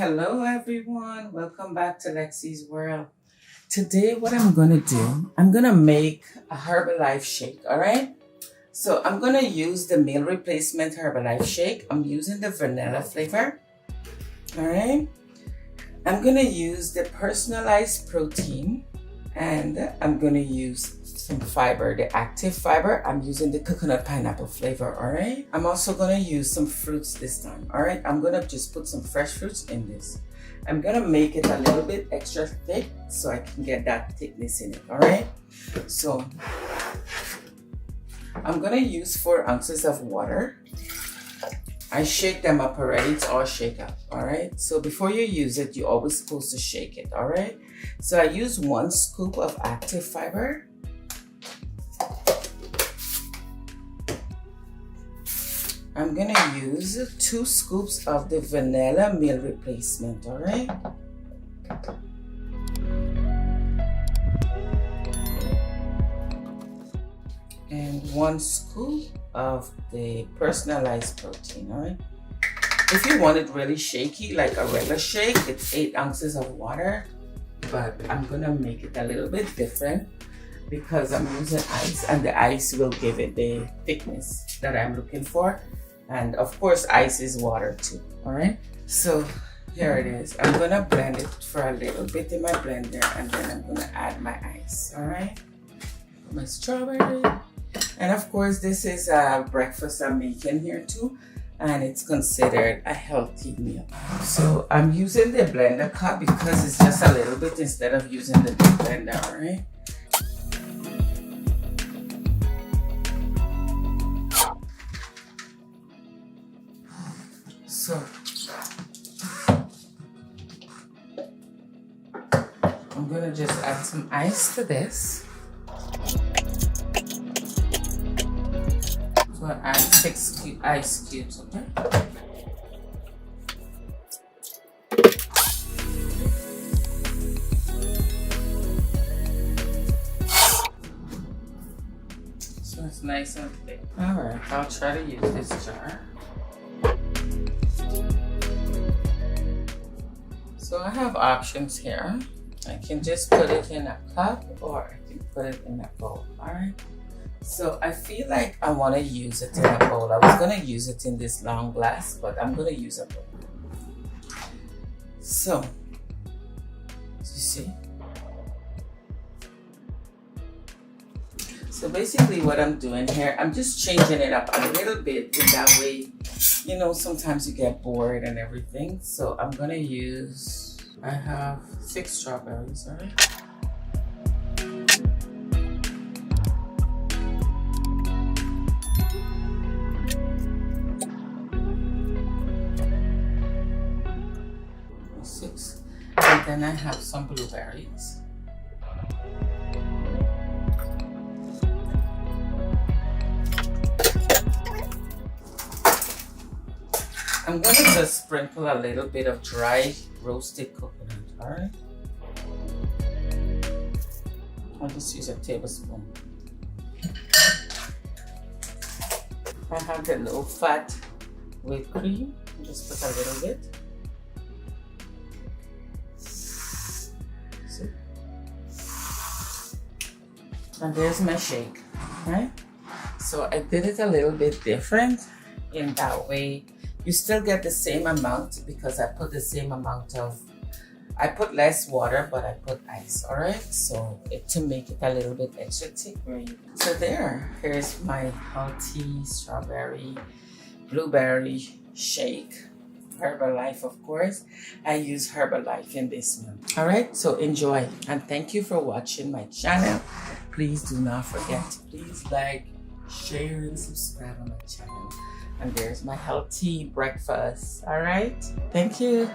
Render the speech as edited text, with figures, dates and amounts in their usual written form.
Hello everyone, welcome back to LEXI'S world. Today what I'm gonna do, I'm gonna make a Herbalife shake, alright? So I'm gonna use the meal replacement Herbalife shake. I'm using the vanilla flavor, alright? I'm gonna use the personalized protein and I'm gonna use some fiber, the active fiber. I'm using the coconut pineapple flavor, alright? I'm also gonna use some fruits this time, alright? I'm gonna just put some fresh fruits in this. I'm gonna make it a little bit extra thick so I can get that thickness in it, alright? So I'm gonna use 4 ounces of water. I shake them up already, it's all shake up, alright? So before you use it, you're always supposed to shake it, alright? So I use 1 scoop of active fiber. I'm gonna use 2 scoops of the vanilla meal replacement, alright? And 1 scoop of the personalized protein, alright? If you want it really shaky, like a regular shake, it's 8 ounces of water, but I'm gonna make it a little bit different because I'm using ice, and the ice will give it the thickness that I'm looking for. And of course, ice is water too, alright? So here it is. I'm gonna blend it for a little bit in my blender, and then I'm gonna add my ice, alright? My strawberry. And of course, this is a breakfast I'm making here too, and it's considered a healthy meal. So I'm using the blender cup because it's just a little bit instead of using the big blender, alright? So I'm gonna just add some ice to this. So I add 6 ice cubes, okay? So it's nice and thick. Alright, I'll try to use this jar. So I have options here. I can just put it in a cup or I can put it in a bowl, alright? So I feel like I want to use it in a bowl. I was going to use it in this long glass, but I'm going to use a bowl. So, you see? So basically what I'm doing here, I'm just changing it up a little bit in that way. You know, sometimes you get bored and everything. So I'm gonna use, I have 6 strawberries, all right? Six. And then I have some blueberries. I'm gonna just sprinkle a little bit of dry roasted coconut, alright? I'll just use a tablespoon. I have the low fat whipped cream. Just put a little bit. See? And there's my shake, right? So I did it a little bit different in that way. You still get the same amount because I put the same amount of, I put less water, but I put ice, all right? So to make it a little bit extra thick. So here's my healthy strawberry, blueberry shake. Herbalife, of course. I use Herbalife in this one. All right, so enjoy. And thank you for watching my channel. Please do not forget to please like, share, and subscribe on my channel. And there's my healthy breakfast. All right. Thank you.